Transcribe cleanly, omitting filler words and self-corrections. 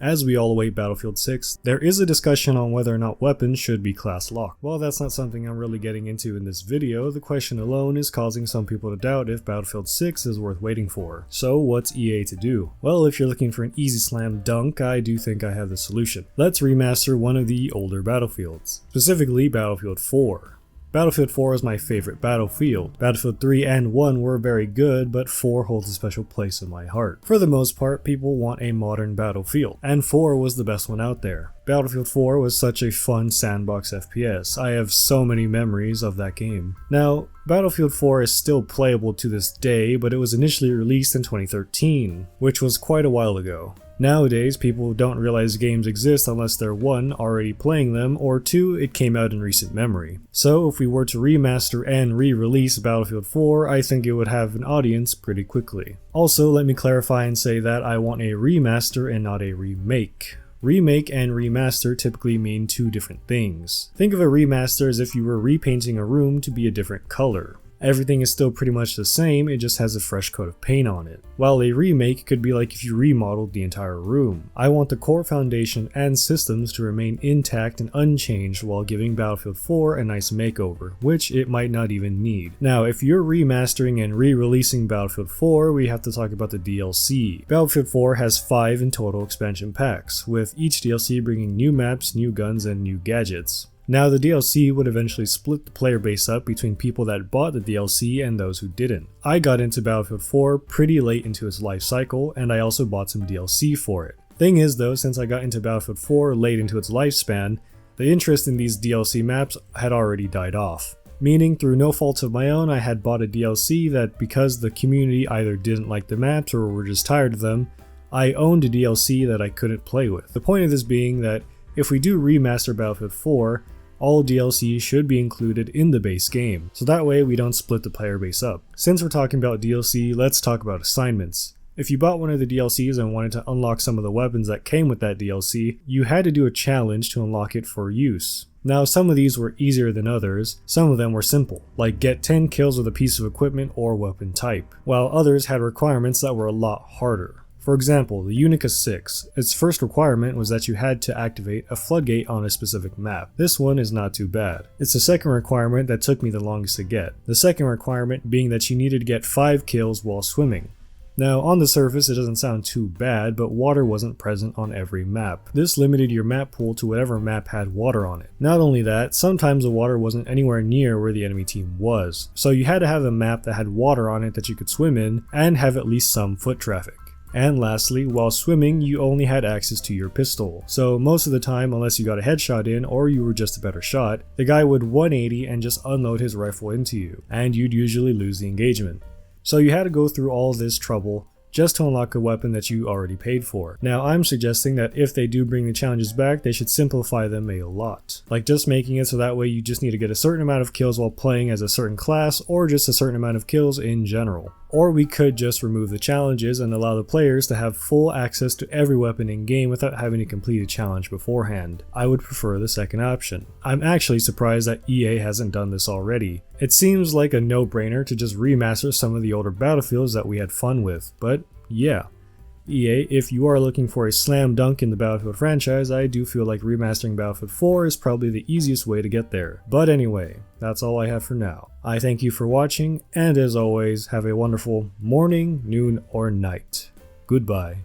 As we all await Battlefield 6, there is a discussion on whether or not weapons should be class locked. While that's not something I'm really getting into in this video, the question alone is causing some people to doubt if Battlefield 6 is worth waiting for. So what's EA to do? Well, if you're looking for an easy slam dunk, I do think I have the solution. Let's remaster one of the older Battlefields, specifically Battlefield 4. Battlefield 4 is my favorite Battlefield. Battlefield 3 and 1 were very good, but 4 holds a special place in my heart. For the most part, people want a modern Battlefield, and 4 was the best one out there. Battlefield 4 was such a fun sandbox FPS. I have so many memories of that game. Now, Battlefield 4 is still playable to this day, but it was initially released in 2013, which was quite a while ago. Nowadays, people don't realize games exist unless they're 1. Already playing them, or 2. It came out in recent memory. So if we were to remaster and re-release Battlefield 4, I think it would have an audience pretty quickly. Also, let me clarify and say that I want a remaster and not a remake. Remake and remaster typically mean two different things. Think of a remaster as if you were repainting a room to be a different color. Everything is still pretty much the same, it just has a fresh coat of paint on it. While a remake could be like if you remodeled the entire room. I want the core foundation and systems to remain intact and unchanged while giving Battlefield 4 a nice makeover, which it might not even need. Now, if you're remastering and re-releasing Battlefield 4, we have to talk about the DLC. Battlefield 4 has 5 in total expansion packs, with each DLC bringing new maps, new guns, and new gadgets. Now, the DLC would eventually split the player base up between people that bought the DLC and those who didn't. I got into Battlefield 4 pretty late into its life cycle, and I also bought some DLC for it. Thing is though, since I got into Battlefield 4 late into its lifespan, the interest in these DLC maps had already died off. Meaning, through no fault of my own, I had bought a DLC that because the community either didn't like the maps or were just tired of them, I owned a DLC that I couldn't play with. The point of this being that if we do remaster Battlefield 4, all DLC should be included in the base game, so that way we don't split the player base up. Since we're talking about DLC, let's talk about assignments. If you bought one of the DLCs and wanted to unlock some of the weapons that came with that DLC, you had to do a challenge to unlock it for use. Now, some of these were easier than others, some of them were simple, like get 10 kills with a piece of equipment or weapon type, while others had requirements that were a lot harder. For example, the Unica 6, its first requirement was that you had to activate a floodgate on a specific map. This one is not too bad. It's the second requirement that took me the longest to get. The second requirement being that you needed to get 5 kills while swimming. Now, on the surface it doesn't sound too bad, but water wasn't present on every map. This limited your map pool to whatever map had water on it. Not only that, sometimes the water wasn't anywhere near where the enemy team was. So you had to have a map that had water on it that you could swim in, and have at least some foot traffic. And lastly, while swimming, you only had access to your pistol. So most of the time, unless you got a headshot in or you were just a better shot, the guy would 180 and just unload his rifle into you, and you'd usually lose the engagement. So you had to go through all this trouble just to unlock a weapon that you already paid for. Now, I'm suggesting that if they do bring the challenges back, they should simplify them a lot. Like just making it so that way you just need to get a certain amount of kills while playing as a certain class, or just a certain amount of kills in general. Or we could just remove the challenges and allow the players to have full access to every weapon in game without having to complete a challenge beforehand. I would prefer the second option. I'm actually surprised that EA hasn't done this already. It seems like a no-brainer to just remaster some of the older Battlefields that we had fun with, but yeah. EA, if you are looking for a slam dunk in the Battlefield franchise, I do feel like remastering Battlefield 4 is probably the easiest way to get there. But anyway, that's all I have for now. I thank you for watching, and as always, have a wonderful morning, noon, or night. Goodbye.